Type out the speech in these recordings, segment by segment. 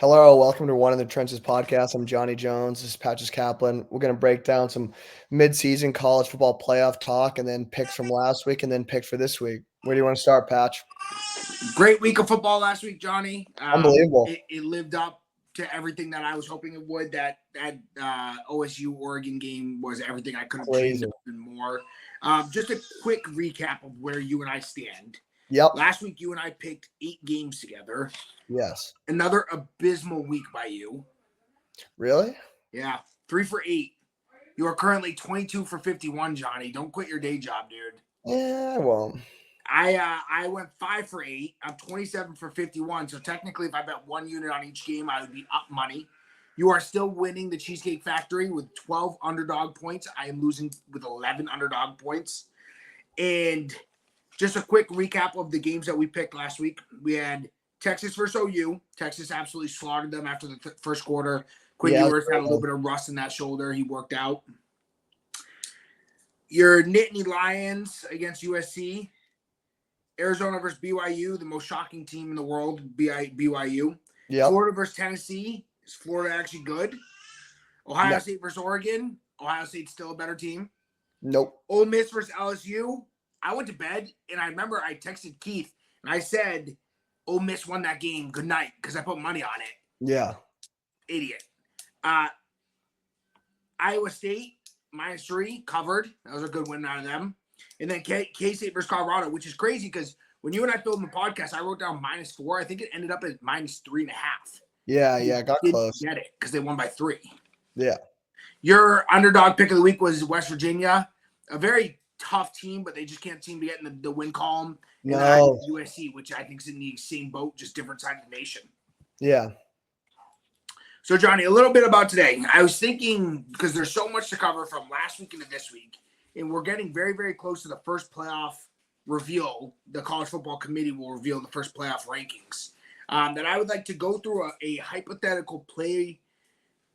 Hello, welcome to One in the Trenches podcast. I'm Johnny Jones. This is Patches Kaplan. We're going to break down some mid-season college football playoff talk and then picks from last week and then picks for this week. Where do you want to start, Patch? Great week of football last week, Johnny. Unbelievable. It lived up to everything that I was hoping it would. That OSU Oregon game was everything I could have dreamed of and more. Just a quick recap of where you and I stand. Yep. Last week, you and I picked 8 games together. Yes. Another abysmal week by you. Really? Yeah. 3 for 8. You are currently 22 for 51, Johnny. Don't quit your day job, dude. Yeah, I won't. I went 5 for 8. I'm 27 for 51. So technically, if I bet 1 unit on each game, I would be up money. You are still winning the Cheesecake Factory with 12 underdog points. I am losing with 11 underdog points. And just a quick recap of the games that we picked last week. We had Texas versus OU. Texas absolutely slaughtered them after the first quarter. Quinn Ewers had a little bit of rust in that shoulder. He worked out. Your Nittany Lions against USC. Arizona versus BYU, the most shocking team in the world, BYU. Yep. Florida versus Tennessee. Is Florida actually good? Ohio State versus Oregon. Ohio State's still a better team. Nope. Ole Miss versus LSU. I went to bed, and I remember I texted Keith, and I said, Ole Miss won that game. Good night, because I put money on it. Yeah. Idiot. Iowa State, -3, covered. That was a good win out of them. And then K-State versus Colorado, which is crazy because when you and I filmed the podcast, I wrote down -4. I think it ended up at -3.5. Yeah, I got close. Get it because they won by 3. Yeah. Your underdog pick of the week was West Virginia, a very tough team, but they just can't seem to get in the win column. And no. USC, which I think is in the same boat, just different side of the nation. Yeah. So, Johnny, a little bit about today. I was thinking, because there's so much to cover from last week into this week, and we're getting very, very close to the first playoff reveal. The College Football Committee will reveal the first playoff rankings. That I would like to go through a hypothetical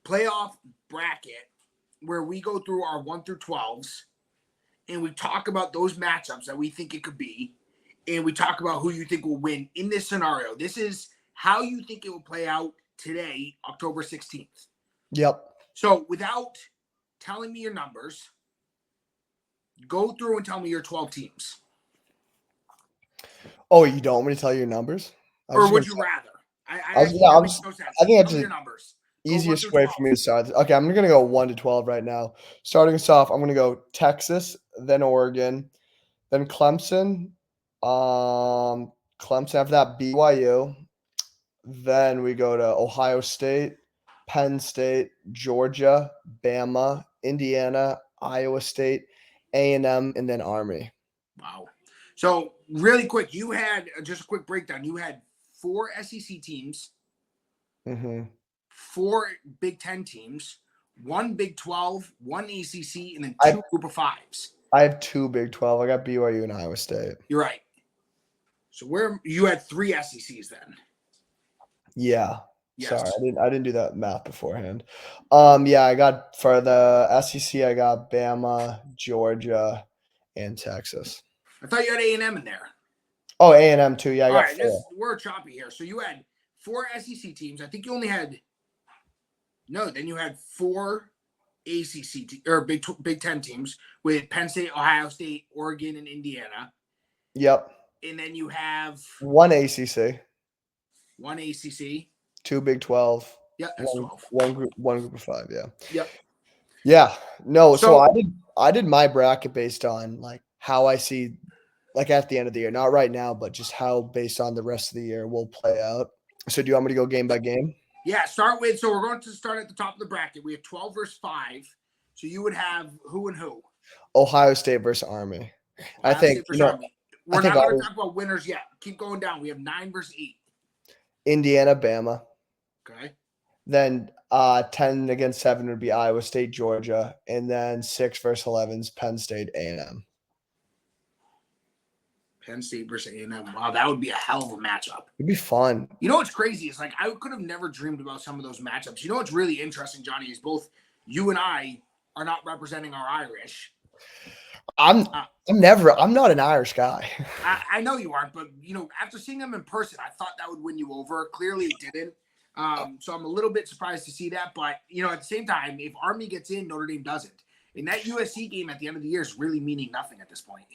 playoff bracket where we go through our 1 through 12s, and we talk about those matchups that we think it could be, and we talk about who you think will win in this scenario. This is how you think it will play out today, October 16th. Yep. So without telling me your numbers, go through and tell me your 12 teams. Oh, you don't want me to tell you your numbers? Or would you rather? I think that's your numbers. Easiest way for me to start. Okay, I'm going to go 1 to 12 right now. Starting us off, I'm going to go Texas, then Oregon, then Clemson. Clemson after that, BYU. Then we go to Ohio State, Penn State, Georgia, Bama, Indiana, Iowa State, A&M, and then Army. Wow. So really quick, you had just a quick breakdown. You had 4 SEC teams, 4 Big Ten teams, 1 Big 12, 1 ACC, and then 2 Group of 5s. I have 2 Big 12. I got BYU and Iowa State. You're right. So where you had 3 SECs then? Yeah. Yes. Sorry, I didn't do that math beforehand. Yeah, I got for the SEC, I got Bama, Georgia, and Texas. I thought you had A&M in there. Oh, A&M too. Yeah, I got 4. We're choppy here. So you had 4 SEC teams. I think you only had then you had 4 ACC or Big 10 teams with Penn State, Ohio State, Oregon, and Indiana. Yep. And then you have 1 ACC. 1 ACC. 2 Big 12. Yeah, that's 12. One group of 5. Yeah. Yep. Yeah. No. So I did my bracket based on like how I see, like at the end of the year, not right now, but just how based on the rest of the year will play out. So do you want me to go game by game? Yeah. So we're going to start at the top of the bracket. We have 12 versus 5. So you would have who and who? Ohio State versus Army. I think. We're not going to talk about winners yet. Keep going down. We have 9 versus 8. Indiana, Bama. Okay. Then 10 against 7 would be Iowa State, Georgia, and then 6 versus 11's Penn State, A&M. Penn State versus A&M. Wow, that would be a hell of a matchup. It'd be fun. You know what's crazy is like I could have never dreamed about some of those matchups. You know what's really interesting, Johnny, is both you and I are not representing our Irish. I'm not an Irish guy. I know you aren't, but after seeing them in person, I thought that would win you over. Clearly, it didn't. So I'm a little bit surprised to see that. But, at the same time, if Army gets in, Notre Dame doesn't. And that USC game at the end of the year is really meaning nothing at this point.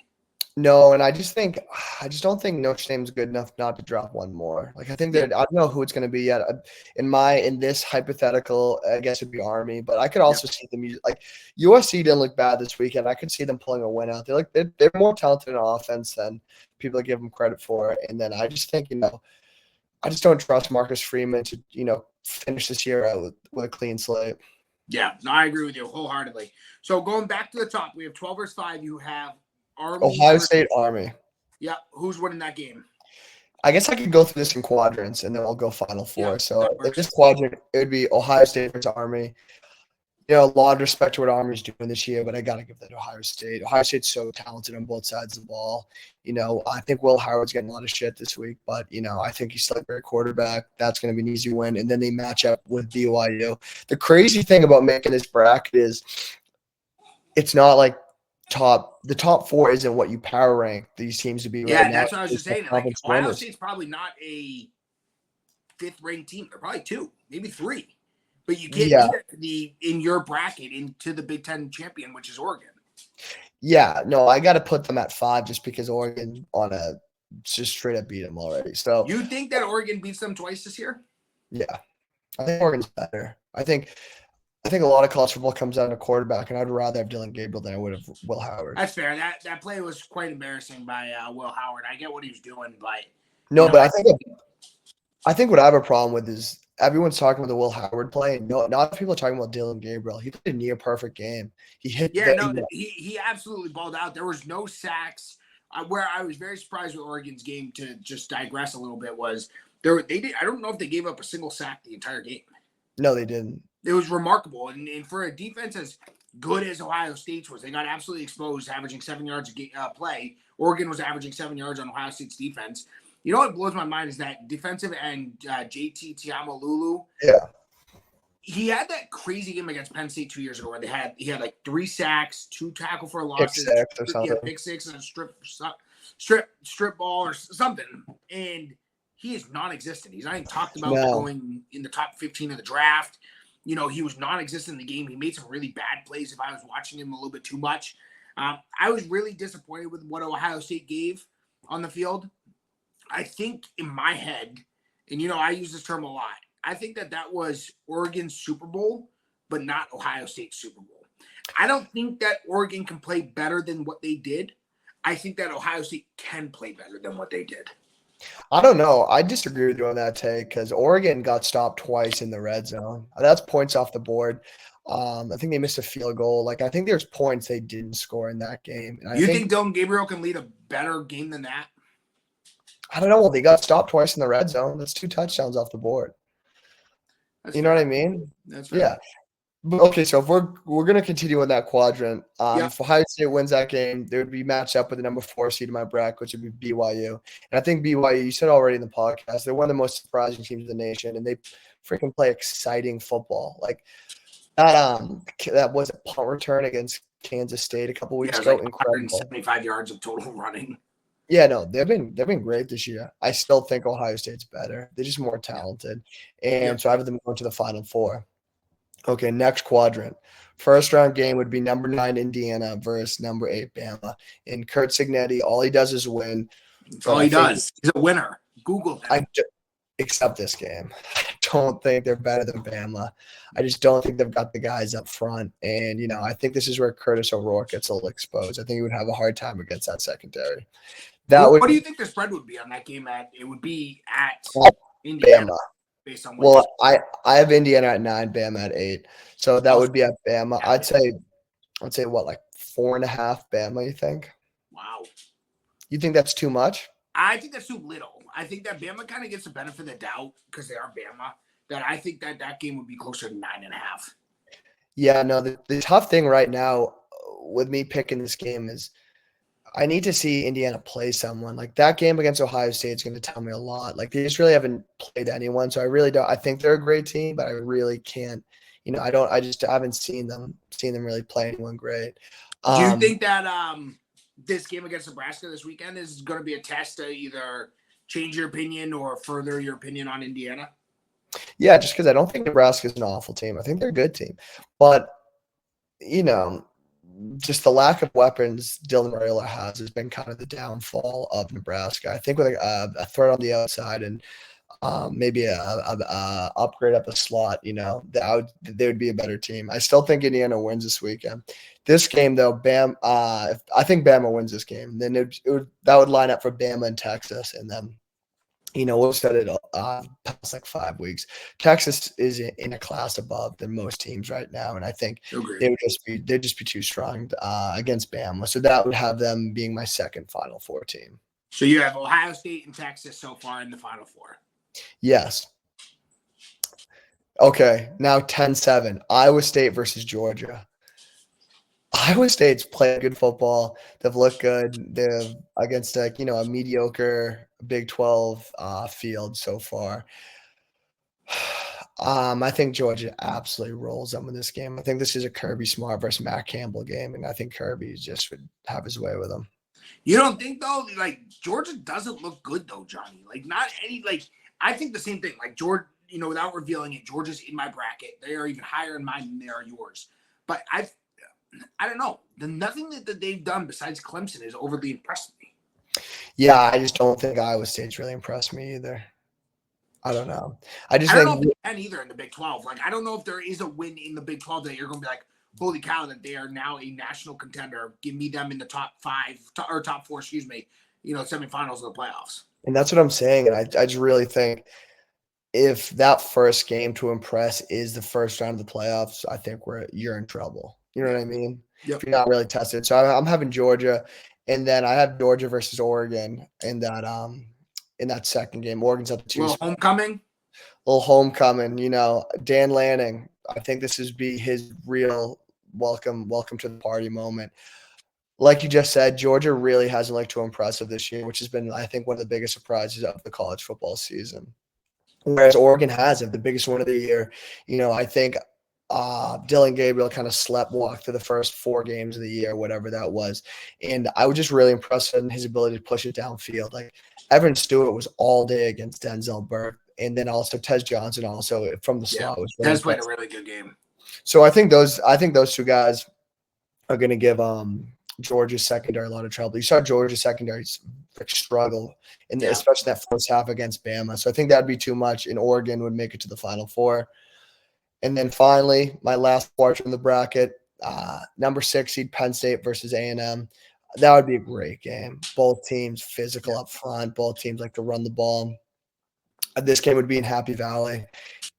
No, and I just don't think Notre Dame's good enough not to drop one more. Like I think that I don't know who it's going to be yet. In this hypothetical, I guess it'd be Army, but I could also see them like USC didn't look bad this weekend. I could see them pulling a win out. They're more talented in offense than people give them credit for. And then I just think I just don't trust Marcus Freeman to finish this year out with a clean slate. Yeah, no, I agree with you wholeheartedly. So going back to the top, we have 12 versus 5. You have Army. Ohio State, Army. Yeah, who's winning that game? I guess I could go through this in quadrants, and then we'll go Final Four. Yeah, so in this quadrant, it would be Ohio State versus Army. A lot of respect to what Army's doing this year, but I got to give that to Ohio State. Ohio State's so talented on both sides of the ball. I think Will Howard's getting a lot of shit this week, but, I think he's still a great quarterback. That's going to be an easy win. And then they match up with BYU. The crazy thing about making this bracket is it's not like the top four isn't what you power rank these teams to be. Yeah, right that's now. what I was just saying. Like, Ohio State's probably not a fifth-ranked team. They're probably 2, maybe 3. But you can't get in your bracket into the Big Ten champion, which is Oregon. Yeah, no, I got to put them at 5 just because Oregon just straight up beat them already. So you think that Oregon beats them twice this year? Yeah, I think Oregon's better. I think a lot of college football comes down to quarterback, and I'd rather have Dylan Gabriel than I would have Will Howard. That's fair. That play was quite embarrassing by Will Howard. I get what he was doing, but but I think what I have a problem with is everyone's talking about the Will Howard play, and not people are talking about Dylan Gabriel. He played a near perfect game. He hit. He absolutely balled out. There was no sacks. Where I was very surprised with Oregon's game, to just digress a little bit, was they did. I don't know if they gave up a single sack the entire game. No, they didn't. It was remarkable, and for a defense as good as Ohio State's was, they got absolutely exposed, averaging 7 yards a play. Oregon was averaging 7 yards on Ohio State's defense. You know what blows my mind is that defensive end JT Tiamalulu. Yeah. He had that crazy game against Penn State 2 years ago where he had like 3 sacks, 2 tackle for losses, pick six, and a strip ball or something. And he is non-existent. He's not even talked about going in the top 15 of the draft. He was non-existent in the game. He made some really bad plays if I was watching him a little bit too much. I was really disappointed with what Ohio State gave on the field. I think in my head, and I use this term a lot, I think that was Oregon's Super Bowl, but not Ohio State's Super Bowl. I don't think that Oregon can play better than what they did. I think that Ohio State can play better than what they did. I don't know. I disagree with you on that take because Oregon got stopped twice in the red zone. That's points off the board. I think they missed a field goal. I think there's points they didn't score in that game. And you think Dylan Gabriel can lead a better game than that? I don't know. Well, they got stopped twice in the red zone. That's 2 touchdowns off the board. That's fair. Know what I mean? That's fair. Yeah. Okay, so if we're gonna continue in that quadrant, if Ohio State wins that game, they would be matched up with the number 4 seed in my bracket, which would be BYU. And I think BYU, you said already in the podcast, they're one of the most surprising teams in the nation, and they freaking play exciting football. Like that was a punt return against Kansas State a couple weeks ago. Incredible. 175 yards of total running. Yeah, no, they've been great this year. I still think Ohio State's better. They're just more talented. And so I have them going to the Final Four. Okay, next quadrant. First round game would be number 9 Indiana versus number 8 Bama. And Kurt Signetti, all he does is win. That's all he does. He's a winner. Google that. Except this game. I don't think they're better than Bama. I just don't think they've got the guys up front. And, I think this is where Curtis O'Rourke gets a little exposed. I think he would have a hard time against that secondary. What do you think the spread would be on that game? It would be at Indiana. Bama. Based on I have Indiana at 9, Bama at 8. So that would be at Bama. I'd say what, like 4.5 Bama, you think? Wow. You think that's too much? I think that's too little. I think that Bama kind of gets the benefit of the doubt because they are Bama. That I think that game would be closer to 9.5. Yeah, no, the tough thing right now with me picking this game is I need to see Indiana play someone. Like that game against Ohio State is going to tell me a lot. Like they just really haven't played anyone. So I really don't. I think they're a great team, but I really can't. I haven't seen them really play anyone great. Do you think that this game against Nebraska this weekend is going to be a test to either change your opinion or further your opinion on Indiana? Yeah, just because I don't think Nebraska's an awful team. I think they're a good team. But, just the lack of weapons Dylan Raiola has been kind of the downfall of Nebraska. I think with a threat on the outside and maybe a upgrade at the slot, they would be a better team. I still think Indiana wins this weekend. This game, though, I think Bama wins this game. Then that would line up for Bama and Texas, and then we've said it past like 5 weeks. Texas is in a class above than most teams right now, and I think they'd just be too strong against Bama. So that would have them being my second Final Four team. So you have Ohio State and Texas so far in the Final Four. Yes. Okay, now 10-7. Iowa State versus Georgia. Iowa State's played good football. They've looked good. They've against a mediocre Big 12 field so far. I think Georgia absolutely rolls them in this game. I think this is a Kirby Smart versus Matt Campbell game, and I think Kirby just would have his way with them. You don't think, though, like, Georgia doesn't look good, though, Johnny? Like, not any, like, I think the same thing. Like, Georgia, without revealing it, Georgia's in my bracket. They are even higher in mine than they are yours. But I don't know. Nothing that they've done besides Clemson has overly impressed me. Yeah, I just don't think Iowa State's really impressed me either. I don't know. I don't know if they can either in the Big 12. Like, I don't know if there is a win in the Big 12 that you're going to be like, holy cow, that they are now a national contender. Give me them in the top 4, semifinals of the playoffs. And that's what I'm saying. And I just really think if that first game to impress is the first round of the playoffs, I think you're in trouble. You know what I mean? Yep. If you're not really tested. So I'm having Georgia, and then I have Georgia versus Oregon in that second game. Oregon's at the 2 spot. Homecoming. Little homecoming. Dan Lanning. I think this is be his real welcome to the party moment. Like you just said, Georgia really hasn't looked too impressive this year, which has been, I think, one of the biggest surprises of the college football season. Whereas Oregon hasn't, the biggest one of the year. I think Dylan Gabriel kind of sleptwalked through the first 4 games of the year, whatever that was. And I was just really impressed in his ability to push it downfield. Like Evan Stewart was all day against Denzel Burke. And then also Tez Johnson also from the slot was really Tez played a really good game. So I think those 2 guys are going to give Georgia's secondary a lot of trouble. You saw Georgia's secondary struggle, especially that first half against Bama. So I think that'd be too much, and Oregon would make it to the Final Four. And then finally, my last portion of the bracket, number 6 seed Penn State versus A&M. That would be a great game. Both teams physical up front. Both teams like to run the ball. This game would be in Happy Valley,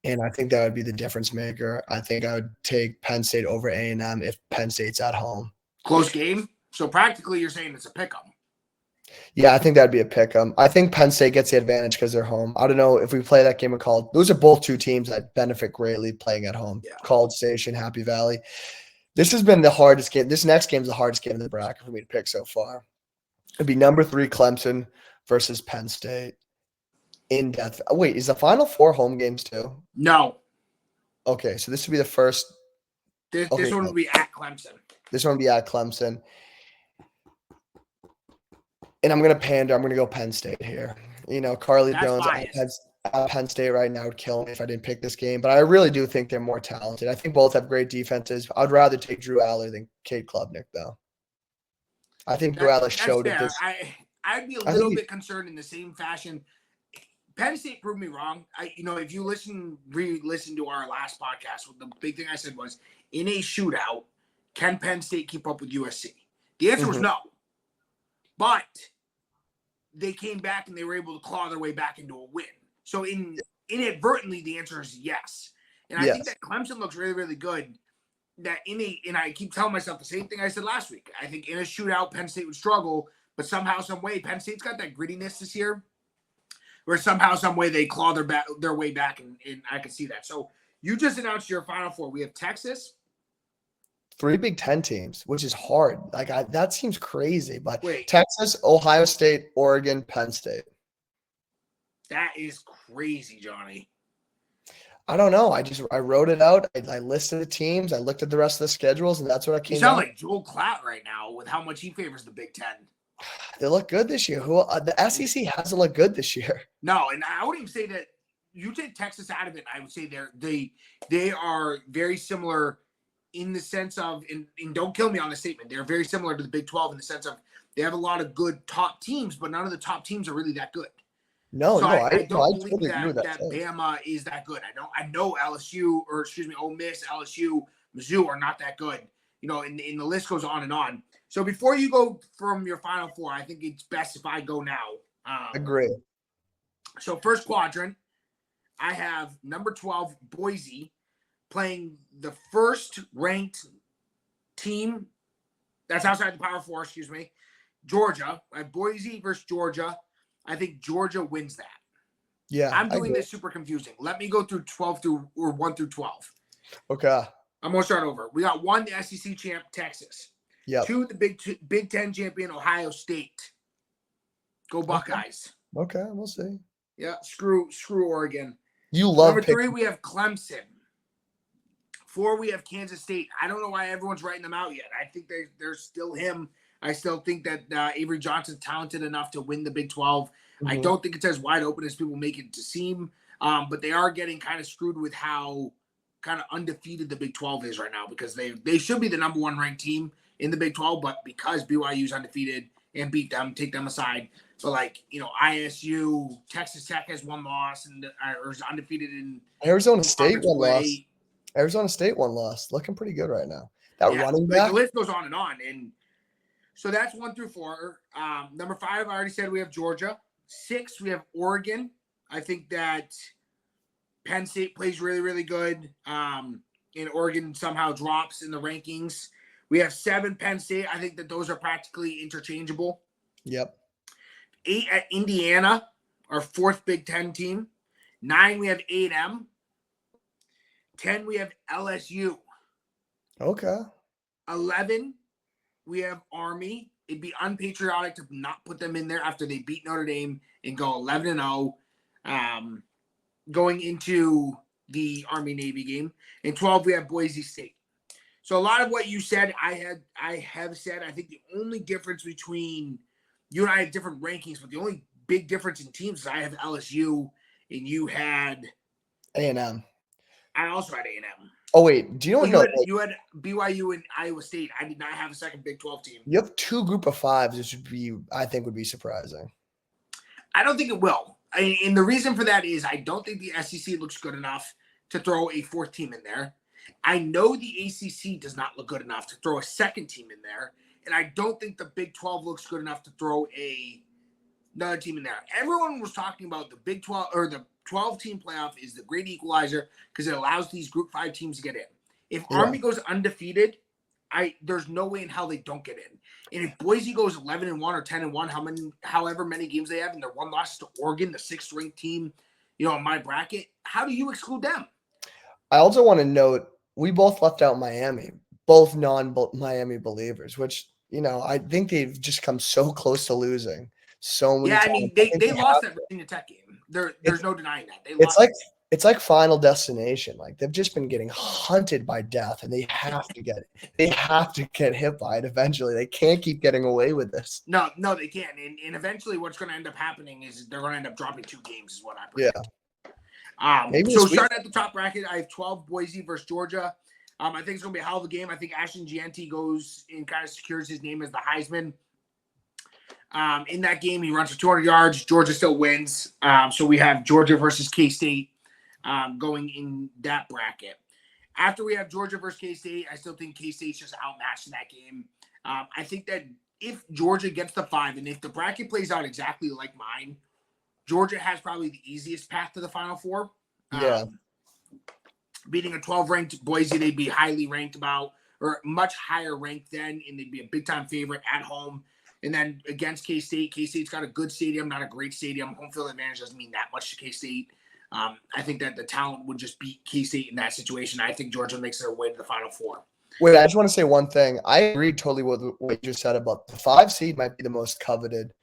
and I think that would be the difference maker. I think I would take Penn State over A&M if Penn State's at home. Close game? So practically you're saying it's a pick-em. Yeah, I think that'd be a pick-em. I think Penn State gets the advantage because they're home. I don't know if we play that game of college. Those are both 2 teams that benefit greatly playing at home. Yeah. College Station, Happy Valley. This has been the hardest game. This next game is the hardest game in the bracket for me to pick so far. It'd be number 3 Clemson versus Penn State. In depth. Wait, is the Final Four home games too? No. Okay, so this would be the first. This one would be at Clemson. This one would be at Clemson. And I'm going to pander. I'm going to go Penn State here. Carly Jones at Penn State right now would kill me if I didn't pick this game. But I really do think they're more talented. I think both have great defenses. I'd rather take Drew Aller than Cade Klubnik, though. I think Drew Aller showed it. I'd be a little bit concerned in the same fashion. Penn State proved me wrong. If you re-listen to our last podcast, the big thing I said was, in a shootout, can Penn State keep up with USC? The answer was no. But they came back and they were able to claw their way back into a win. So inadvertently, the answer is yes. And I think that Clemson looks really, really good. And I keep telling myself the same thing I said last week. I think in a shootout, Penn State would struggle, but somehow, some way, Penn State's got that grittiness this year, where somehow, some way they claw their way back, and I can see that. So you just announced your Final Four. We have Texas. 3 Big Ten teams, which is hard. That seems crazy. But wait, Texas, Ohio State, Oregon, Penn State. That is crazy, Johnny. I don't know. I wrote it out. I listed the teams. I looked at the rest of the schedules, and that's what I came. You sound like Joel Klatt right now with how much he favors the Big Ten. They look good this year. The SEC hasn't looked good this year. No, and I wouldn't even say that you take Texas out of it, I would say they are very similar in the sense of, and don't kill me on the statement, they're very similar to the Big 12 in the sense of they have a lot of good top teams, but none of the top teams are really that good. No, So I don't I believe totally agree with that too. Bama is that good. I know LSU, or excuse me, Ole Miss, LSU, Mizzou are not that good. And the list goes on and on. So before you go from your Final Four, I think it's best if I go now. Agree. So first quadrant, I have number 12 Boise playing the first ranked team that's outside the Power Four. Excuse me, Georgia. I have Boise versus Georgia. I think Georgia wins that. Yeah, I'm doing this super confusing. Let me go through 1 through 12. Okay. I'm gonna start over. We got 1, the SEC champ, Texas. Yep. 2, the Big Ten champion, Ohio State. Go Buckeyes. Okay, we'll see. Yeah, screw Oregon. You love number 3, we have Clemson. 4, we have Kansas State. I don't know why everyone's writing them out yet. I think there's still him. I still think that Avery Johnson's talented enough to win the Big 12. Mm-hmm. I don't think it's as wide open as people make it to seem, but they are getting kind of screwed with how kind of undefeated the Big 12 is right now, because they should be the number 1 ranked team in the Big 12, but because BYU's undefeated and beat them, take them aside. But ISU, Texas Tech has 1 loss and or is undefeated in Arizona State 1 loss. Arizona State 1 loss. Looking pretty good right now. That running back. The list goes on. And so that's 1 through 4. Number 5, I already said we have Georgia. 6, we have Oregon. I think that Penn State plays really, really good. And Oregon somehow drops in the rankings. We have 7, Penn State. I think that those are practically interchangeable. Yep. 8 at Indiana, our 4th Big Ten team. 9, we have A&M. 10, we have LSU. Okay. 11, we have Army. It'd be unpatriotic to not put them in there after they beat Notre Dame and go 11-0 going into the Army-Navy game. And 12, we have Boise State. So a lot of what you said, I have said. I think the only difference between you and I have different rankings, but the only big difference in teams is I have LSU and you had A&M. I also had A&M. Oh, wait. Do you know what? You had BYU and Iowa State. I did not have a second Big 12 team. You have 2 group of 5s, which I think would be surprising. I don't think it will. And the reason for that is I don't think the SEC looks good enough to throw a 4th team in there. I know the ACC does not look good enough to throw a 2nd team in there. And I don't think the Big 12 looks good enough to throw another team in there. Everyone was talking about the Big 12 or the 12-team playoff is the great equalizer because it allows these Group 5 teams to get in. If Army goes undefeated, there's no way in hell they don't get in. And if Boise goes 11-1 or 10-1, however many games they have, and their 1 loss to Oregon, the 6th ranked team, in my bracket, how do you exclude them? I also want to note we both left out Miami, both non-Miami believers, which I think they've just come so close to losing so many times. I mean, they lost that Virginia Tech game. There's no denying that. They lost. It's like Final Destination. Like they've just been getting hunted by death, and they have to get it. They have to get hit by it eventually. They can't keep getting away with this. No, they can't. And eventually, what's going to end up happening is they're going to end up dropping 2 games. Is what I predict. Yeah. So starting at the top bracket, I have 12 Boise versus Georgia. I think it's going to be a hell of a game. I think Ashton Gianti goes and kind of secures his name as the Heisman. In that game, he runs for 200 yards. Georgia still wins. So we have Georgia versus K-State going in that bracket. After we have Georgia versus K-State, I still think K-State's just outmatched in that game. I think that if Georgia gets the 5, and if the bracket plays out exactly like mine, Georgia has probably the easiest path to the Final Four. Yeah. Beating a 12-ranked Boise, they'd be highly ranked or much higher ranked then, and they'd be a big-time favorite at home. And then against K-State, K-State's got a good stadium, not a great stadium. Home field advantage doesn't mean that much to K-State. I think that the talent would just beat K-State in that situation. I think Georgia makes their way to the Final Four. Wait, I just want to say one thing. I agree totally with what you just said about the 5 seed might be the most coveted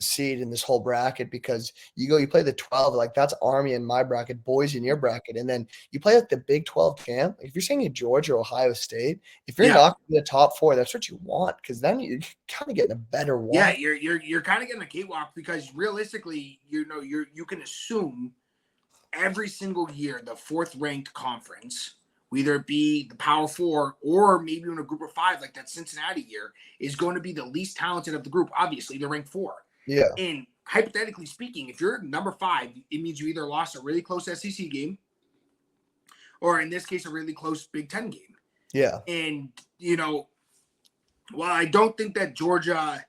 seed in this whole bracket because you play the 12, like that's Army in my bracket, Boise in your bracket, and then you play like the Big 12 camp. If you're saying Georgia or Ohio State, if you're not in the top 4, that's what you want because then you're kind of getting a better one. Yeah, you're kind of getting a cakewalk because realistically, you can assume every single year, the fourth ranked conference, whether it be the Power Four or maybe in a group of 5, like that Cincinnati year, is going to be the least talented of the group. Obviously, they're ranked 4. Yeah. And hypothetically speaking, if you're number 5, it means you either lost a really close SEC game or in this case, a really close Big Ten game. Yeah. And, while I don't think that Georgia,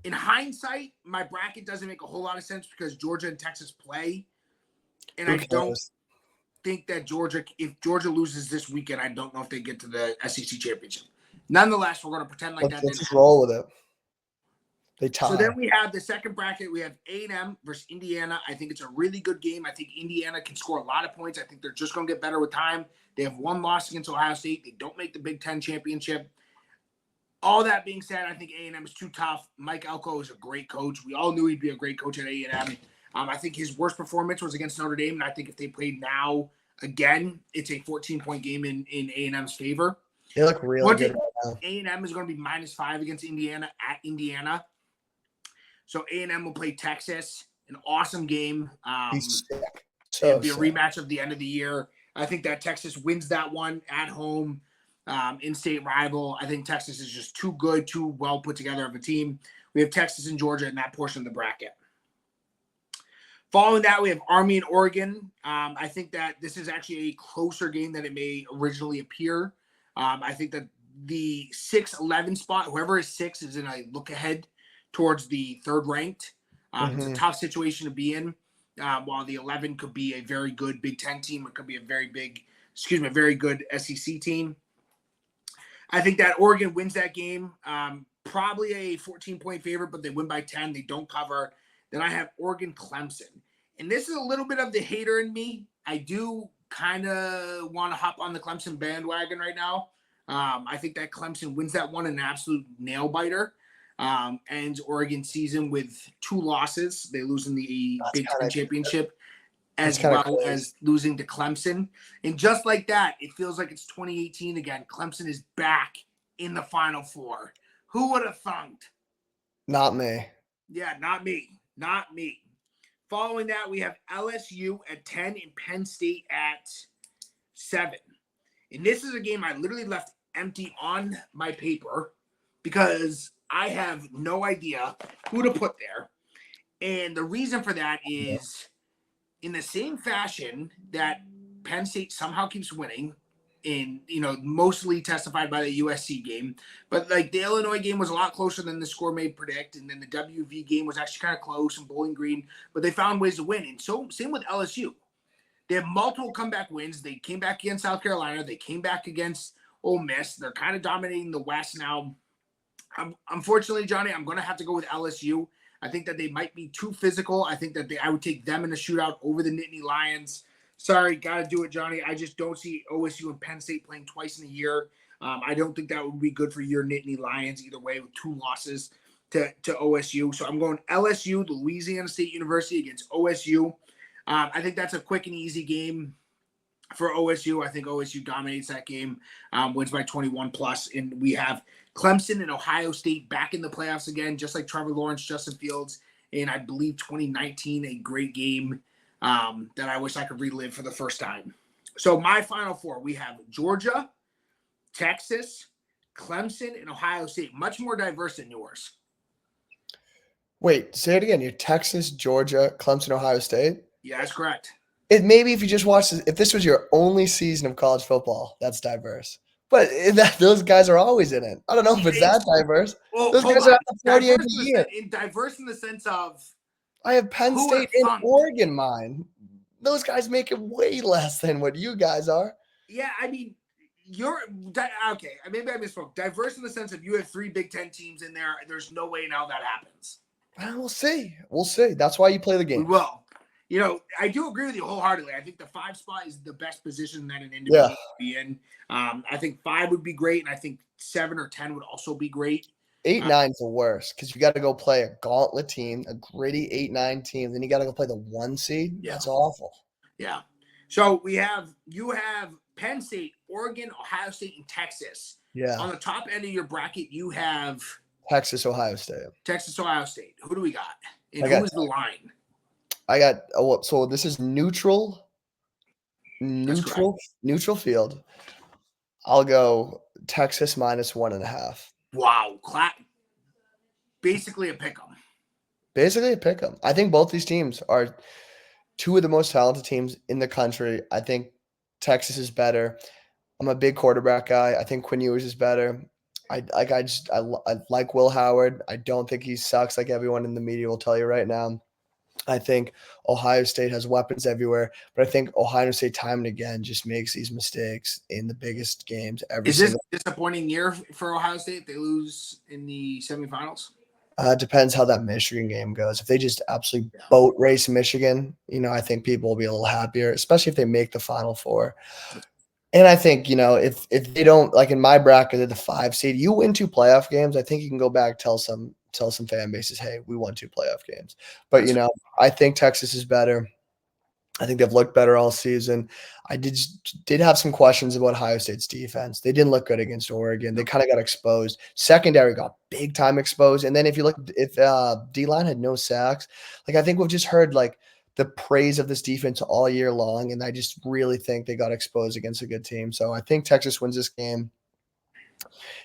in hindsight, my bracket doesn't make a whole lot of sense because Georgia and Texas play. And I don't think that if Georgia loses this weekend, I don't know if they get to the SEC championship. Nonetheless, we're going to pretend like that. Let's just roll with it. They tie. So then we have the second bracket. We have A&M versus Indiana. I think it's a really good game. I think Indiana can score a lot of points. I think they're just going to get better with time. They have one loss against Ohio State. They don't make the Big Ten championship. All that being said, I think A&M is too tough. Mike Elko is a great coach. We all knew he'd be a great coach at A&M. I think his worst performance was against Notre Dame, and I think if they played now again, it's a 14-point game in A&M's favor. They look really good right now. A&M is going to be -5 against Indiana at Indiana. So A&M will play Texas, an awesome game. He's sick. It'll be a rematch of the end of the year. I think that Texas wins that one at home. In-state rival. I think Texas is just too good, too well put together of a team. We have Texas and Georgia in that portion of the bracket. Following that, we have Army and Oregon. I think that this is actually a closer game than it may originally appear. I think that the 6-11 spot, whoever is 6, is in a look ahead towards the third ranked. It's a tough situation to be in. While the 11 could be a very good Big Ten team, it could be a very good SEC team. I think that Oregon wins that game. Probably a 14-point favorite, but they win by 10. They don't cover. Then I have Oregon Clemson. And this is a little bit of the hater in me. I do kind of want to hop on the Clemson bandwagon right now. I think that Clemson wins that one in an absolute nail-biter. Ends Oregon season with 2 losses. They lose in the Big Ten championship as well as losing to Clemson. And just like that, it feels like it's 2018 again. Clemson is back in the Final Four. Who would have thunk? Not me. Yeah, not me. Not me. Following that, we have LSU at 10 and Penn State at 7. And this is a game I literally left empty on my paper because I have no idea who to put there. And the reason for that is in the same fashion that Penn State somehow keeps winning, mostly testified by the USC game. But like the Illinois game was a lot closer than the score may predict. And then the WV game was actually kind of close and Bowling Green, but they found ways to win. And so same with LSU. They have multiple comeback wins. They came back against South Carolina. They came back against Ole Miss. They're kind of dominating the West now. Unfortunately, Johnny, I'm going to have to go with LSU. I think that they might be too physical. I think that I would take them in a shootout over the Nittany Lions. Sorry, got to do it, Johnny. I just don't see OSU and Penn State playing twice in a year. I don't think that would be good for your Nittany Lions either way with 2 losses to OSU. So I'm going LSU, Louisiana State University against OSU. I think that's a quick and easy game for OSU. I think OSU dominates that game, wins by 21+. And we have Clemson and Ohio State back in the playoffs again, just like Trevor Lawrence, Justin Fields, and I believe 2019, a great game that I wish I could relive for the first time. So my Final Four, we have Georgia, Texas, Clemson, and Ohio State. Much more diverse than yours. Wait, say it again. You're Texas, Georgia, Clemson, Ohio State? Yeah, that's correct. Maybe if you just watched this, if this was your only season of college football, that's diverse. But those guys are always in it. I don't know if it's that diverse. Well, those guys are 48 a year. Diverse in the sense of I have Penn State and Oregon mine. Those guys make it way less than what you guys are. Yeah, I mean, okay. Maybe I misspoke. Diverse in the sense of you have 3 Big Ten teams in there. There's no way now that happens. Well, we'll see. We'll see. That's why you play the game. We will. I do agree with you wholeheartedly. I think the 5 spot is the best position that an individual would be in. I think 5 would be great, and I think 7 or 10 would also be great. 8, 9 is the worst because you got to go play a gauntlet team, a gritty 8, 9 team. Then you got to go play the 1 seed. Yeah. That's awful. Yeah. So you have Penn State, Oregon, Ohio State, and Texas. Yeah. On the top end of your bracket, you have Texas, Ohio State. Texas, Ohio State. Who do we got? And who is the line? I got so this is neutral That's correct. neutral field. I'll go Texas -1.5. Wow, basically a pick 'em. Basically a pick 'em. I think both these teams are two of the most talented teams in the country. I think Texas is better. I'm a big quarterback guy. I think Quinn Ewers is better. I like Will Howard. I don't think he sucks like everyone in the media will tell you right now. I think Ohio State has weapons everywhere, but I think Ohio State time and again just makes these mistakes in the biggest games every Is this single. a disappointing year for Ohio State if they lose in the semifinals? Depends how that Michigan game goes. If they just absolutely Yeah. boat race Michigan, I think people will be a little happier, especially if they make the Final Four. And I think, if they don't, like in my bracket, they're the 5 seed. You win 2 playoff games, I think you can go back, tell some fan bases, hey, we won 2 playoff games. But I think Texas is better. I think they've looked better all season. I did have some questions about Ohio State's defense. They didn't look good against Oregon. They kind of got exposed. Secondary got big time exposed. And then if D-line had no sacks, like I think we've just heard like the praise of this defense all year long, and I just really think they got exposed against a good team. So I think Texas wins this game.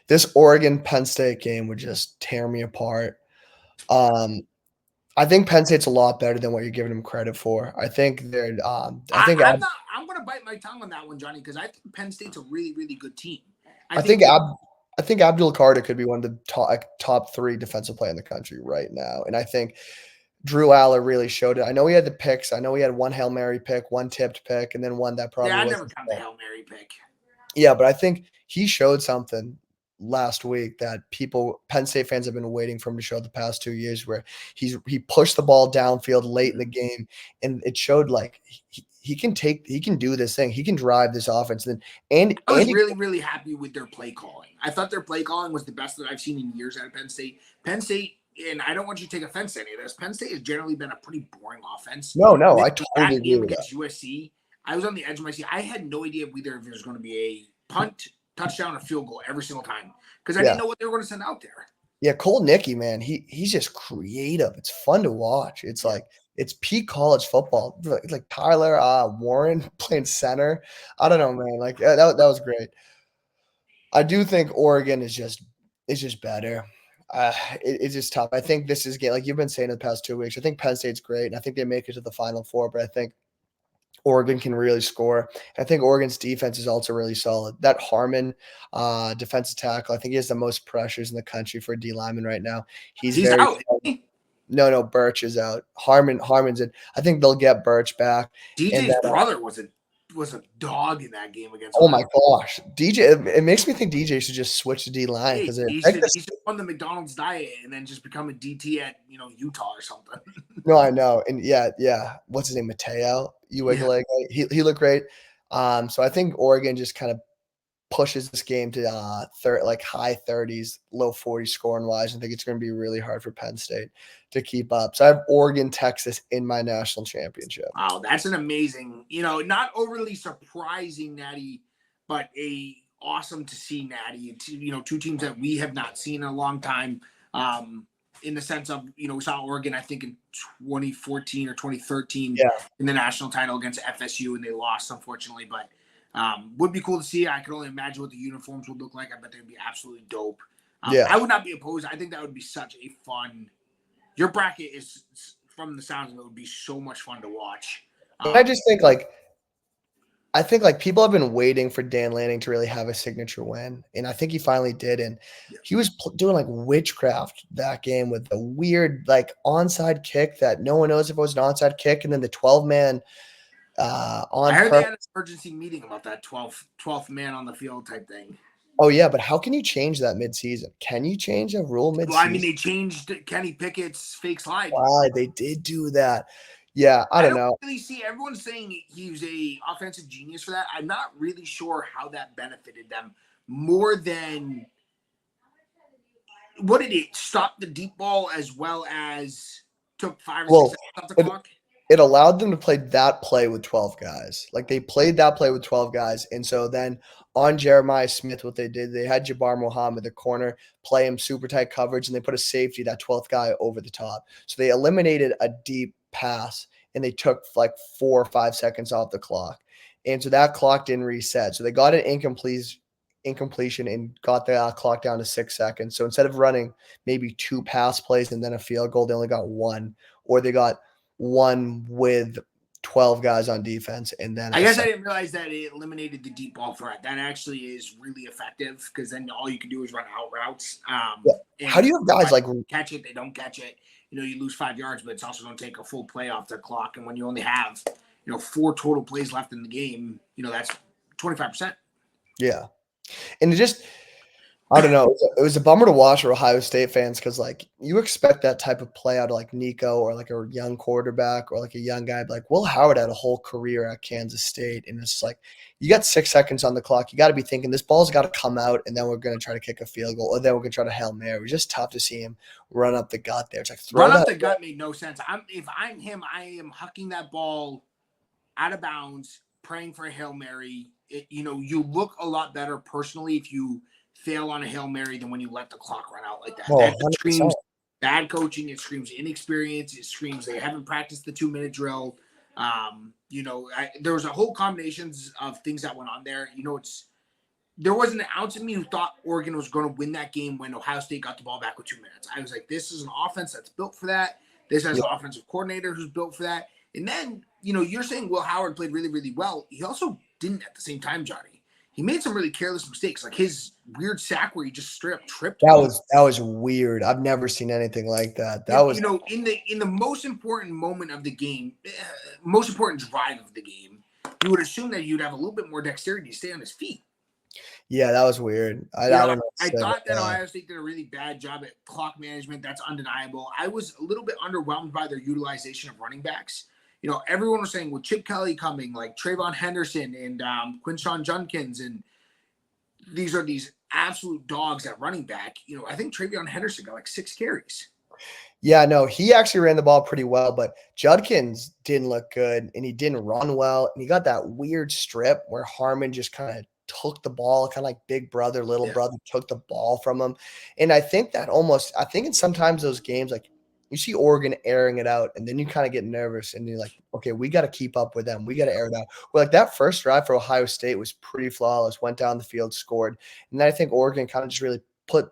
This Oregon Penn State game would just tear me apart. I think Penn State's a lot better than what you're giving them credit for. I think they're. I'm not. I'm going to bite my tongue on that one, Johnny, because I think Penn State's a really, really good team. I think Abdul Carter could be one of the top 3 defensive play in the country right now, and I think Drew Aller really showed it. I know he had the picks. I know he had one Hail Mary pick, one tipped pick, and then one that probably I wasn't. never count the Hail Mary pick. Yeah, but I think he showed something last week that Penn State fans have been waiting for him to show the past 2 years, where he pushed the ball downfield late in the game, and it showed like he can do this thing. He can drive this offense. And I was really, really happy with their play calling. I thought their play calling was the best that I've seen in years out of Penn State. Penn State, and I don't want you to take offense to any of this, Penn State has generally been a pretty boring offense. No, I totally agree with against USC, I was on the edge of my seat. I had no idea if either of it was going to be a punt, touchdown, or field goal every single time because I didn't know what they were going to send out there. Yeah, Cole Nicky, man, he's just creative. It's fun to watch. It's like it's peak college football. Like Tyler Warren playing center. I don't know, man. Like that was great. I do think Oregon is just better. It's just tough. I think this is like you've been saying the past 2 weeks. I think Penn State's great, and I think they make it to the Final Four. But I think Oregon can really score. I think Oregon's defense is also really solid. That Harmon defensive tackle, I think he has the most pressures in the country for a D lineman right now. He's very out. No, Birch is out. Harmon's in. I think they'll get Birch back. DJ's brother was a dog in that game against. Oh my gosh, DJ! It makes me think DJ should just switch to D line because he should run the McDonald's diet and then just become a DT at Utah or something. No, I know, and yeah. What's his name? Mateo. He looked great. So I think Oregon just kind of pushes this game to high 30s, low 40s scoring wise. I think it's going to be really hard for Penn State to keep up. So I have Oregon, Texas in my national championship. Wow, that's an amazing, not overly surprising natty, but awesome to see natty. Two teams that we have not seen in a long time. In the sense of, we saw Oregon, I think in 2014 or 2013 in the national title against FSU, and they lost, unfortunately, but would be cool to see. I can only imagine what the uniforms would look like. I bet they'd be absolutely dope. I would not be opposed. I think that would be such a fun. Your bracket is, from the sounds of it, would be so much fun to watch. I just think people have been waiting for Dan Lanning to really have a signature win, and I think he finally did. And he was doing like witchcraft that game with a weird onside kick that no one knows if it was an onside kick, and then the 12-man. I heard they had an emergency meeting about that 12th man on the field type thing. Oh yeah, but how can you change that midseason? Can you change a rule midseason? Well, I mean, they changed Kenny Pickett's fake slide. Why they did do that? Yeah, I don't know. Really see everyone's saying he was a offensive genius for that. I'm not really sure how that benefited them more than what did it stop the deep ball as well as took 5 or 6 seconds off the clock. It allowed them to play that play with 12 guys. Like they played that play with 12 guys. And so then on Jeremiah Smith, what they did, they had Jabbar Muhammad, the corner, play him super tight coverage, and they put a safety, that 12th guy, over the top. So they eliminated a deep pass and they took like 4 or 5 seconds off the clock. And so that clock didn't reset. So they got an incompletion and got the clock down to 6 seconds. So instead of running maybe 2 pass plays and then a field goal, they only got 1, or they got 1 with 12 guys on defense. And then I guess I didn't realize that it eliminated the deep ball threat. That actually is really effective because then all you can do is run out routes. Yeah. How do you have guys like catch it? They don't catch it. You lose 5 yards, but it's also going to take a full play off the clock. And when you only have, 4 total plays left in the game, that's 25%. Yeah. And it just, I don't know. It was a bummer to watch for Ohio State fans because, like, you expect that type of play out of, like, Nico or, like, a young quarterback or, like, a young guy. Like, Will Howard had a whole career at Kansas State, and it's like you got 6 seconds on the clock. You got to be thinking this ball's got to come out, and then we're going to try to kick a field goal, or then we're going to try to Hail Mary. It was just tough to see him run up the gut there. It's like run up the gut made no sense. If I'm him, I am hucking that ball out of bounds, praying for a Hail Mary. You look a lot better personally if you fail on a Hail Mary than when you let the clock run out like that. Oh, that screams bad coaching. It screams inexperience. It screams they haven't practiced the 2-minute drill. There was a whole combinations of things that went on there. There wasn't an ounce of me who thought Oregon was going to win that game when Ohio State got the ball back with 2 minutes. I was like, this is an offense that's built for that. This has an offensive coordinator who's built for that. And then, you're saying Will Howard played really, really well. He also didn't at the same time, Johnny. He made some really careless mistakes, like his weird sack where he just straight up tripped. That was weird. I've never seen anything like that. That was, in the most important moment of the game, most important drive of the game, you would assume that you'd have a little bit more dexterity to stay on his feet. Yeah, that was weird. I don't know. I thought that Ohio State did a really bad job at clock management. That's undeniable. I was a little bit underwhelmed by their utilization of running backs. Everyone was saying with Chip Kelly coming, like Trayvon Henderson and Quinshon Judkins, and these are these absolute dogs at running back. I think Trayvon Henderson got like 6 carries. Yeah, no, he actually ran the ball pretty well, but Judkins didn't look good, and he didn't run well, and he got that weird strip where Harmon just kind of took the ball, kind of like big brother, little brother took the ball from him. And I think in sometimes those games, like, you see Oregon airing it out, and then you kind of get nervous, and you're like, okay, we got to keep up with them. We got to air it out. Well, like that first drive for Ohio State was pretty flawless, went down the field, scored. And then I think Oregon kind of just really put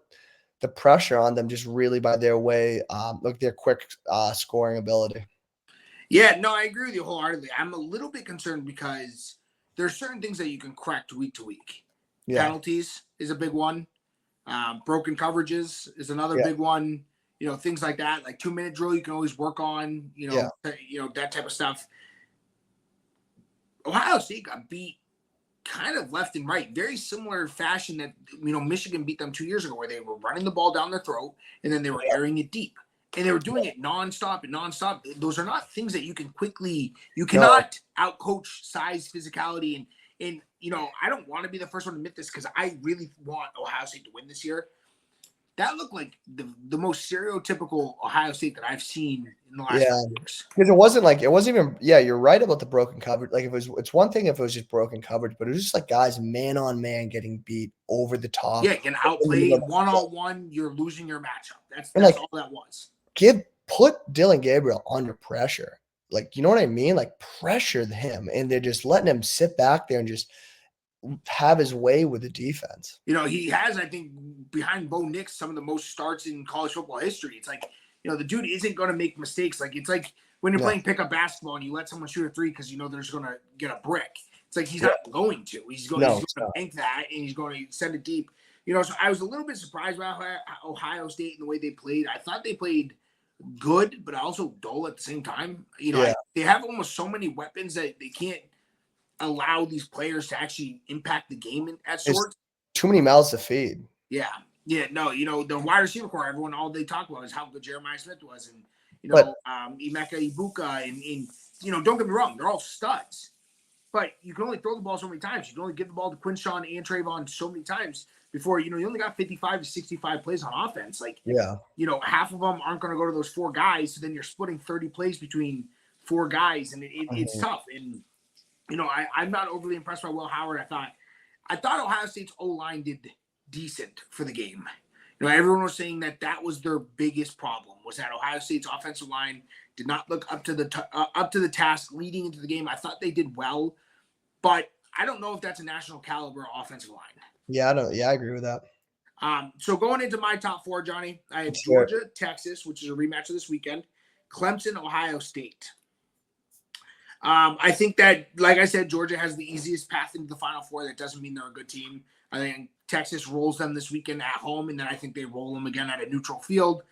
the pressure on them just really by their way, like their quick scoring ability. Yeah, no, I agree with you wholeheartedly. I'm a little bit concerned because there are certain things that you can correct week to week. Yeah. Penalties is a big one. Broken coverages is another big one. Things like that, like 2-minute drill, you can always work on, that type of stuff. Ohio State got beat kind of left and right, very similar fashion that, Michigan beat them 2 years ago, where they were running the ball down their throat and then they were airing it deep. And they were doing it nonstop. Those are not things that you cannot outcoach size, physicality. And I don't want to be the first one to admit this because I really want Ohio State to win this year. That looked like the most stereotypical Ohio State that I've seen in the last 5 years. Because it wasn't even, you're right about the broken coverage. Like it's one thing if it was just broken coverage, but it was just like guys man on man getting beat over the top. Yeah, getting outplayed one-on-one, you're losing your matchup. That's all that was. Put Dylan Gabriel under pressure. Like, you know what I mean? Like, pressure him, and they're just letting him sit back there and just have his way with the defense. He has, I think, behind Bo Nix, some of the most starts in college football history. It's like, the dude isn't going to make mistakes. Like, it's like when you're playing pickup basketball and you let someone shoot a 3 because there's going to get a brick. It's like he's not going to. He's going to bank that, and he's going to send it deep. So I was a little bit surprised by Ohio State and the way they played. I thought they played good, but also dull at the same time. They have almost so many weapons that they can't allow these players to actually impact the game at sorts. Too many mouths to feed. Yeah. No, the wide receiver core, everyone, all they talk about is how good Jeremiah Smith was, and Emeka Ibuka, and don't get me wrong, they're all studs, but you can only throw the ball so many times. You can only give the ball to Quinshon and Trayvon so many times before you only got 55 to 65 plays on offense. Like, half of them aren't going to go to those 4 guys, so then you're splitting 30 plays between 4 guys, and it's tough. And I'm not overly impressed by Will Howard. I thought Ohio State's O-line did decent for the game. Everyone was saying that was their biggest problem, was that Ohio State's offensive line did not look up to the task leading into the game. I thought they did well, but I don't know if that's a national caliber offensive line. Yeah, I agree with that. So going into my top four, Johnny, I have Sure. Georgia, Texas, which is a rematch of this weekend, Clemson, Ohio State. I think that, like I said, Georgia has the easiest path into the Final Four. That doesn't mean they're a good team. I think Texas rolls them this weekend at home, and then I think they roll them again at a neutral field.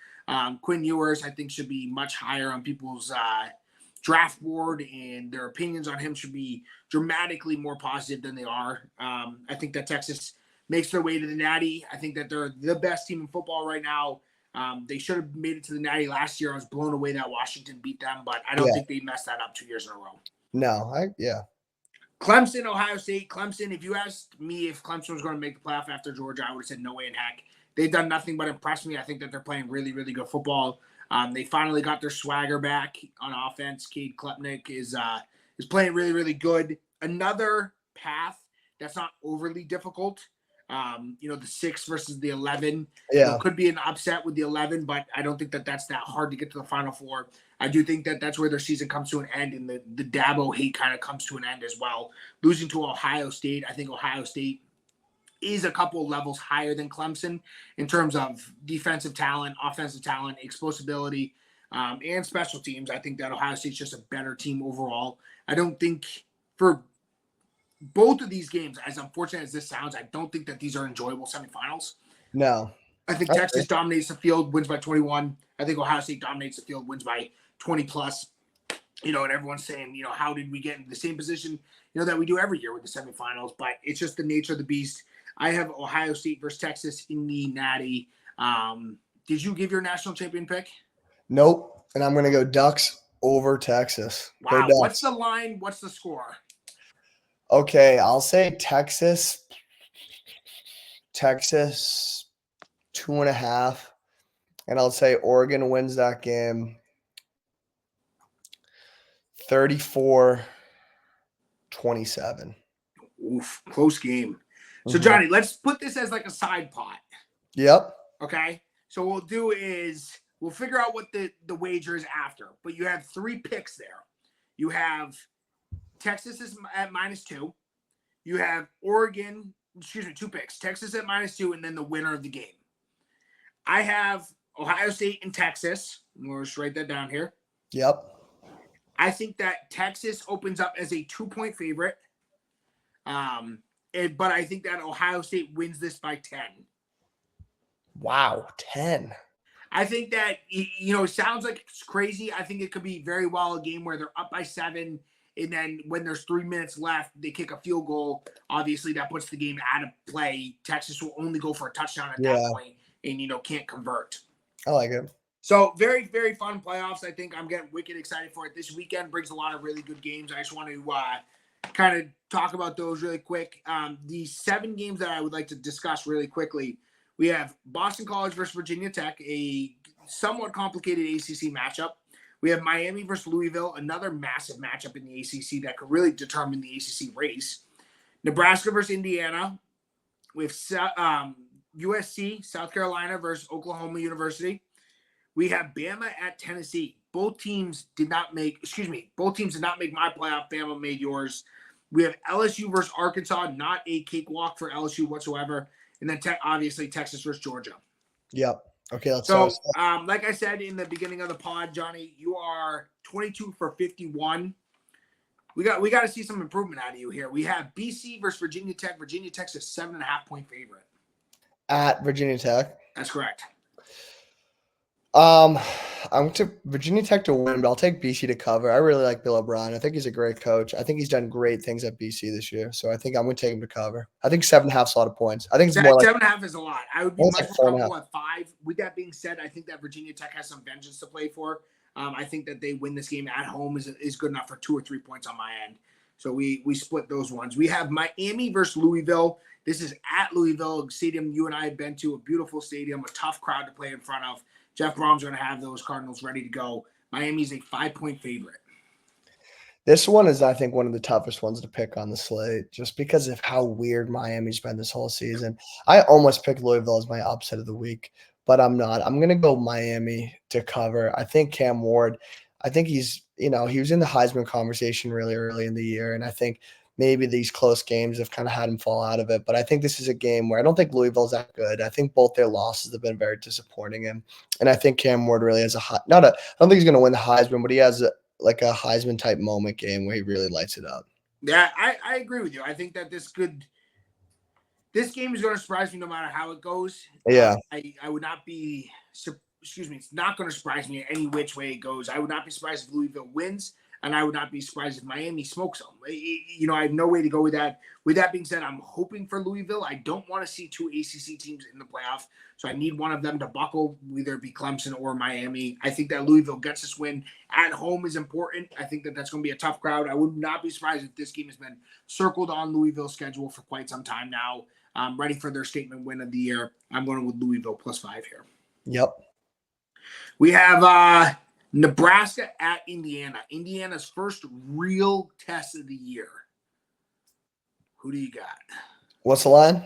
Quinn Ewers, I think, should be much higher on people's draft board, and their opinions on him should be dramatically more positive than they are. I think that Texas makes their way to the Natty. I think that they're the best team in football right now. They should have made it to the Natty last year. I was blown away that Washington beat them, but I don't think they messed that up 2 years in a row. No, Clemson, Ohio State. Clemson, if you asked me if Clemson was going to make the playoff after Georgia, I would have said no way in heck. They've done nothing but impress me. I think that they're playing really, really good football. They finally got their swagger back on offense. Cade Klepnick is playing really, really good. Another path that's not overly difficult. The 6 versus the 11. Yeah. Could be an upset with the 11, but I don't think that that's that hard to get to the Final Four. I do think that that's where their season comes to an end, and the Dabo hate kind of comes to an end as well. Losing to Ohio State, I think Ohio State is a couple levels higher than Clemson in terms of defensive talent, offensive talent, explosibility, and special teams. I think that Ohio State's just a better team overall. I don't think for both of these games, as unfortunate as this sounds, I don't think that these are enjoyable semifinals. No. I think Texas dominates the field, wins by 21. I think Ohio State dominates the field, wins by 20 plus. And everyone's saying, how did we get into the same position, that we do every year with the semifinals? But it's just the nature of the beast. I have Ohio State versus Texas in the Natty. Did you give your national champion pick? Nope. And I'm going to go Ducks over Texas. Wow. What's the line? What's the score? Okay, I'll say Texas 2.5. And I'll say Oregon wins that game 34-27. Oof, close game. So, Johnny, let's put this as like a side pot. Yep. Okay. So what we'll do is we'll figure out what the wager is after. But you have 3 picks there. You have Texas is at -2. You have Oregon, 2 picks. Texas at -2, and then the winner of the game. I have Ohio State and Texas. We'll just write that down here. Yep. I think that Texas opens up as a 2-point favorite. But I think that Ohio State wins this by 10. Wow, 10. I think that, it sounds like it's crazy. I think it could be very well a game where they're up by 7, and then when there's 3 minutes left, they kick a field goal. Obviously, that puts the game out of play. Texas will only go for a touchdown at that point and, can't convert. I like it. So very, very fun playoffs. I think I'm getting wicked excited for it. This weekend brings a lot of really good games. I just want to kind of talk about those really quick. The 7 games that I would like to discuss really quickly. We have Boston College versus Virginia Tech, a somewhat complicated ACC matchup. We have Miami versus Louisville, another massive matchup in the ACC that could really determine the ACC race. Nebraska versus Indiana. We have USC, South Carolina versus Oklahoma University. We have Bama at Tennessee. Both teams did not make my playoff. Bama made yours. We have LSU versus Arkansas, not a cakewalk for LSU whatsoever. And then obviously Texas versus Georgia. Yep. Okay, let's start. Like I said in the beginning of the pod, Johnny, you are 22 for 51. We got to see some improvement out of you here. We have BC versus Virginia Tech. Virginia Tech's a 7.5-point favorite. At Virginia Tech? That's correct. I'm to Virginia Tech to win, but I'll take BC to cover. I really like Bill O'Brien. I think he's a great coach. I think he's done great things at BC this year. So I think I'm going to take him to cover. I think 7.5 is a lot of points. I think it's more like 7.5 is a lot. I would be much more comfortable at 5. With that being said, I think that Virginia Tech has some vengeance to play for. I think that they win this game at home is good enough for 2 or 3 points on my end. So we split those ones. We have Miami versus Louisville. This is at Louisville Stadium you and I have been to. A beautiful stadium, a tough crowd to play in front of. Jeff Brom's going to have those Cardinals ready to go. Miami's a 5-point favorite. This one is, I think, one of the toughest ones to pick on the slate just because of how weird Miami's been this whole season. I almost picked Louisville as my upset of the week, but I'm not. I'm going to go Miami to cover. I think Cam Ward, I think he's, he was in the Heisman conversation really early in the year, and I think maybe these close games have kind of had him fall out of it. But I think this is a game where I don't think Louisville's that good. I think both their losses have been very disappointing, and I think Cam Ward really has I don't think he's going to win the Heisman, but he has like a Heisman type moment game where he really lights it up. Yeah, I agree with you. I think that this game is going to surprise me no matter how it goes. Yeah. I would not be, it's not going to surprise me any which way it goes. I would not be surprised if Louisville wins, and I would not be surprised if Miami smokes them. I have no way to go with that. With that being said, I'm hoping for Louisville. I don't want to see two ACC teams in the playoff, so I need one of them to buckle, whether it be Clemson or Miami. I think that Louisville gets this win at home is important. I think that that's going to be a tough crowd. I would not be surprised if this game has been circled on Louisville's schedule for quite some time now. I'm ready for their statement win of the year. I'm going with Louisville +5 here. Yep. We have Nebraska at Indiana. Indiana's first real test of the year. Who do you got? What's the line?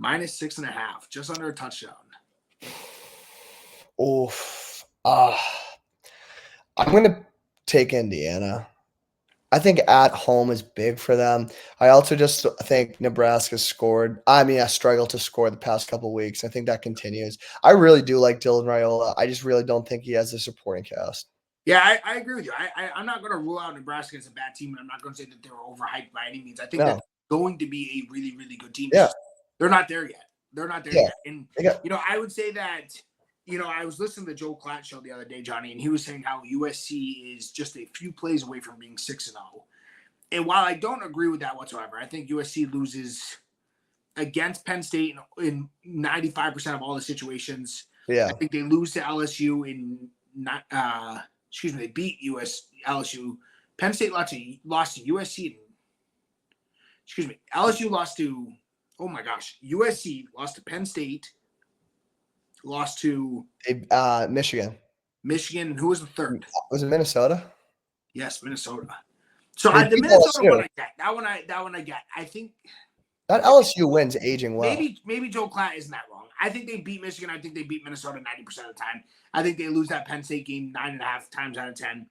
-6.5, just under a touchdown. Oof. I'm going to take Indiana. I think at home is big for them. I also just think Nebraska struggled to score the past couple of weeks. I think that continues. I really do like Dylan Raiola. I just really don't think he has a supporting cast. Yeah, I agree with you. I'm not going to rule out Nebraska as a bad team, and I'm not going to say that they were overhyped by any means. I think that's going to be a really, really good team. Yeah. They're not there yet. Yet. And, I would say that, I was listening to Joe Klatt show the other day, Johnny, and he was saying how USC is just a few plays away from being 6-0. And while I don't agree with that whatsoever, I think USC loses against Penn State in 95% of all the situations. Yeah. I think they lose to LSU they beat LSU. Penn State lost to USC. LSU lost to, oh my gosh, USC lost to Penn State, lost to Michigan. Michigan, and who was the third? Was it Minnesota? Yes, Minnesota. So the Minnesota one I get. That one I get. I think that LSU wins aging well. Maybe Joe Klatt isn't that wrong. I think they beat Michigan. I think they beat Minnesota 90% of the time. I think they lose that Penn State game 9.5 times out of 10.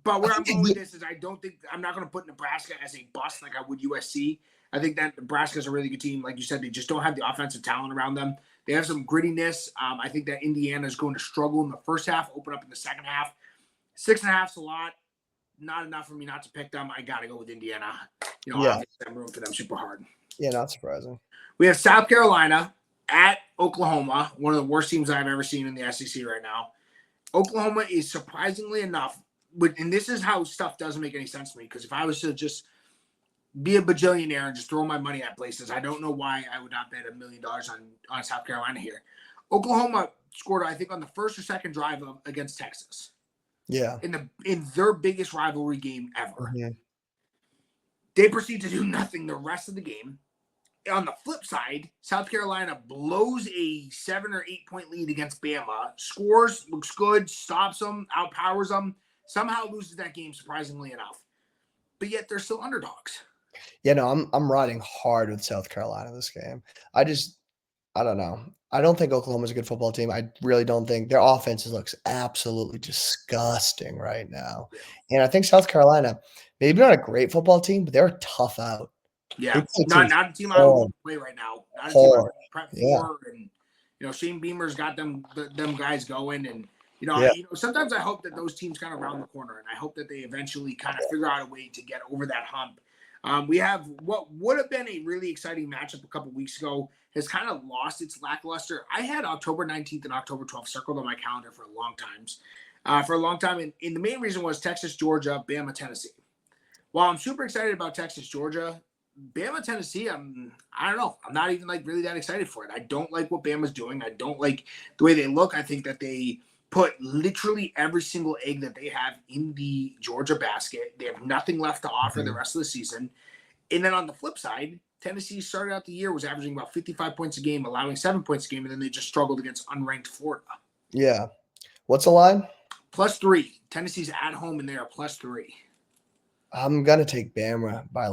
But where I'm going with this is I'm not going to put Nebraska as a bust like I would USC. I think that Nebraska is a really good team. Like you said, they just don't have the offensive talent around them. They have some grittiness. I think that Indiana is going to struggle in the first half, open up in the second half. 6.5 is a lot. Not enough for me not to pick them. I got to go with Indiana. Obviously I'm rooting for them super hard. Yeah, not surprising. We have South Carolina at Oklahoma, one of the worst teams I've ever seen in the SEC right now. Oklahoma is surprisingly enough, and this is how stuff doesn't make any sense to me, because if I was to just be a bajillionaire and just throw my money at places, I don't know why I would not bet $1 million on South Carolina here. Oklahoma scored, I think, on the first or second drive against Texas. Yeah. In their biggest rivalry game ever. Mm-hmm. They proceed to do nothing the rest of the game. On the flip side, South Carolina blows a 7 or 8 point lead against Bama, scores, looks good, stops them, outpowers them, somehow loses that game, surprisingly enough. But yet they're still underdogs. Yeah, no, I'm riding hard with South Carolina this game. I don't know. I don't think Oklahoma's a good football team. I really don't think their offense looks absolutely disgusting right now. And I think South Carolina, maybe not a great football team, but they're a tough out. Yeah, not a team I would play right now. Not a team I would prep for. And Shane Beamer's got them guys going. And sometimes I hope that those teams kind of round the corner, and I hope that they eventually kind of figure out a way to get over that hump. We have what would have been a really exciting matchup a couple weeks ago has kind of lost its lackluster. I had October 19th and October 12th circled on my calendar for a long time. And the main reason was Texas, Georgia, Bama, Tennessee. While I'm super excited about Texas, Georgia, Bama, Tennessee, I don't know. I'm not even really that excited for it. I don't like what Bama's doing. I don't like the way they look. I think that they put literally every single egg that they have in the Georgia basket. They have nothing left to offer the rest of the season. And then on the flip side, Tennessee started out the year, was averaging about 55 points a game, allowing 7 points a game, and then they just struggled against unranked Florida. Yeah. What's the line? +3. Tennessee's at home, and they are +3. I'm going to take Bama by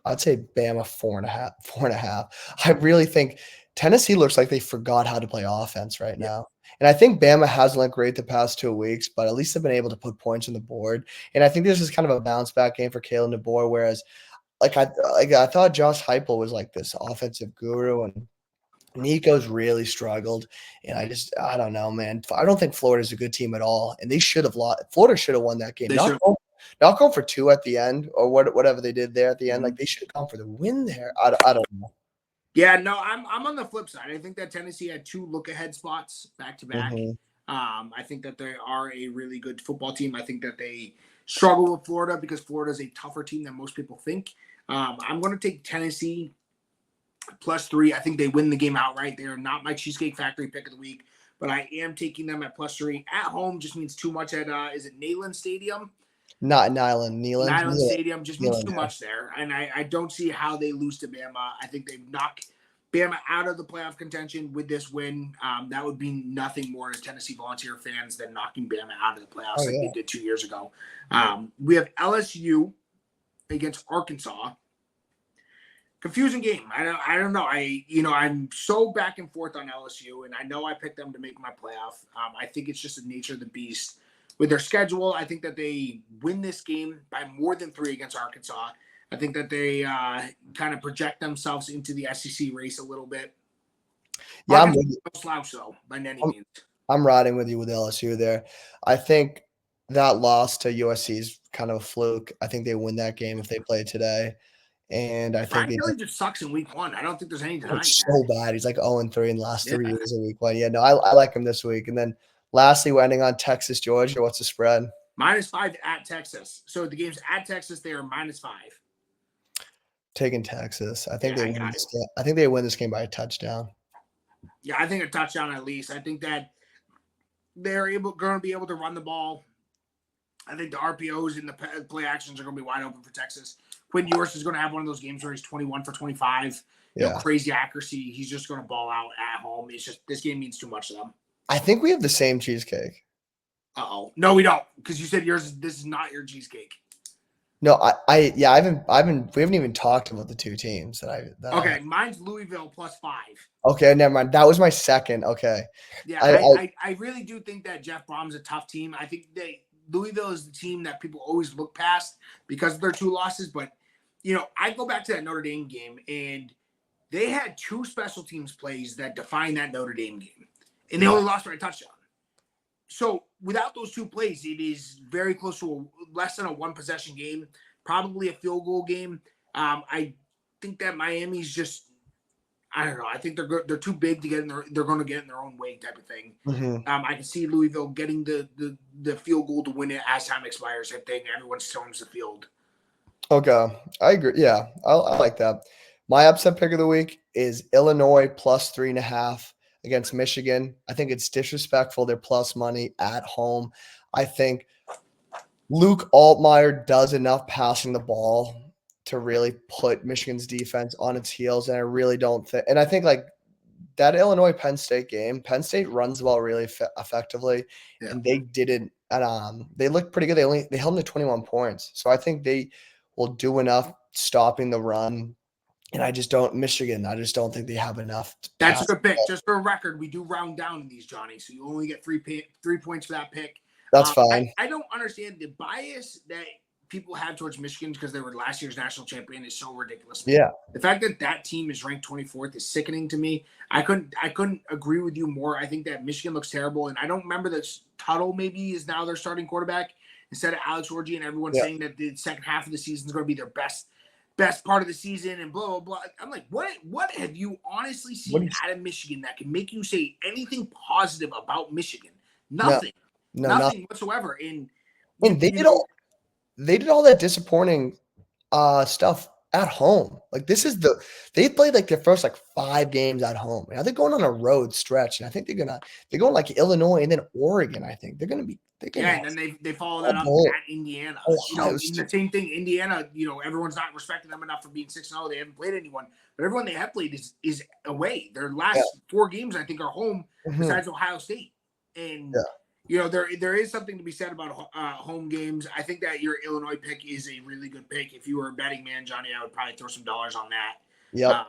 I'd say Bama 4.5. I really think Tennessee looks like they forgot how to play offense right now. And I think Bama hasn't looked great the past 2 weeks, but at least they've been able to put points on the board. And I think this is kind of a bounce back game for Kalen DeBoer, whereas I thought Josh Heupel was like this offensive guru, and Nico's really struggled. And I don't know, man. I don't think Florida's a good team at all, and they should have lost. Florida should have won that game. Not going for 2 at the end or whatever they did there at the end. Like they should have gone for the win there. I don't know. Yeah, no, I'm on the flip side. I think that Tennessee had 2 look-ahead spots back to back. I think that they are a really good football team. I think that they struggle with Florida because Florida is a tougher team than most people think. I'm going to take Tennessee +3. I think they win the game outright. They are not my Cheesecake Factory pick of the week, but I am taking them at +3. At home just means too much at, is it Neyland Stadium? Not Neyland. Neyland Stadium just means too much there. And I don't see how they lose to Bama. I think they knock Bama out of the playoff contention with this win. That would be nothing more to Tennessee Volunteer fans than knocking Bama out of the playoffs like they did 2 years ago. We have LSU against Arkansas. Confusing game. I don't know. I'm so back and forth on LSU, and I know I picked them to make my playoff. I think it's just the nature of the beast. With their schedule, I think that they win this game by more than 3 against Arkansas. I think that they kind of project themselves into the SEC race a little bit. Yeah, I'm no slouch though, by any means. I'm riding with you with LSU there. I think that loss to USC is kind of a fluke. I think they win that game if they play today. And I think Kelly just sucks in week 1. I don't think there's any denying it's so bad. He's like 0-3 in the last 3 years of week 1. Yeah, no, I like him this week. And then lastly, we're ending on Texas, Georgia. What's the spread? -5 at Texas. So the game's at Texas. They are -5. Taking Texas. I think they win this game. I think they win this game by a touchdown. Yeah, I think a touchdown at least. I think that they're going to be able to run the ball. I think the RPOs and the play actions are going to be wide open for Texas. Quinn Ewers is going to have one of those games where he's 21 for 25. Crazy accuracy. He's just going to ball out at home. It's just this game means too much to them. I think we have the same cheesecake. No, we don't, because you said yours. This is not your cheesecake. No, we haven't even talked about the 2 teams that mine's Louisville +5. Okay, never mind. That was my second. Okay. Yeah, I really do think that Jeff Brom's a tough team. I think Louisville is the team that people always look past because of their 2 losses. But, I go back to that Notre Dame game, and they had 2 special teams plays that defined that Notre Dame game. And they only lost by a touchdown. So without those 2 plays, it is very close to less than a 1-possession game, probably a field goal game. I think that Miami's just, I don't know. I think they're too big to get in they're going to get in their own way type of thing. I can see Louisville getting the field goal to win it as time expires. I think everyone storms the field. Okay, I agree. Yeah, I like that. My upset pick of the week is Illinois +3.5 against Michigan. I think it's disrespectful. They're plus money at home. I think Luke Altmaier does enough passing the ball to really put Michigan's defense on its heels. And I really don't think – and I think like that Illinois-Penn State game, Penn State runs the ball really effectively, and they didn't – they looked pretty good. They held them to 21 points. So I think they will do enough stopping the run. And I just don't think they have enough. That's a good pick. Just for a record, we do round down in these, Johnny. So you only get 3 points for that pick. That's fine. I don't understand the bias that people have towards Michigan because they were last year's national champion is so ridiculous. Yeah. The fact that team is ranked 24th is sickening to me. I couldn't agree with you more. I think that Michigan looks terrible. And I don't remember that Tuttle maybe is now their starting quarterback instead of Alex Orji, and everyone's saying that the second half of the season is going to be their best part of the season and blah, blah, blah. I'm like, what have you honestly seen out of Michigan that can make you say anything positive about Michigan? Nothing. Nothing whatsoever. And they did all that disappointing stuff at home. Like they played like their first 5 games at home. Now they're going on a road stretch, and I think they're going like Illinois and then Oregon. I think they're going to be. And then they follow that up at Indiana. The same thing. Indiana, everyone's not respecting them enough for being 6-0. They haven't played anyone, but everyone they have played is away. Their last 4 games, I think, are home besides Ohio State. And there is something to be said about home games. I think that your Illinois pick is a really good pick. If you were a betting man, Johnny, I would probably throw some dollars on that. Yeah.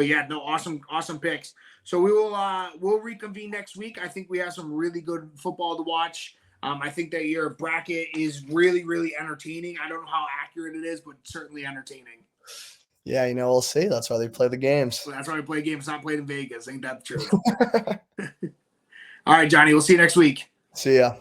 But yeah, no, awesome picks. So we'll reconvene next week. I think we have some really good football to watch. I think that your bracket is really, really entertaining. I don't know how accurate it is, but certainly entertaining. Yeah, we'll see. That's why they play the games. Well, that's why we play games. Not played in Vegas. Ain't that the truth? All right, Johnny. We'll see you next week. See ya.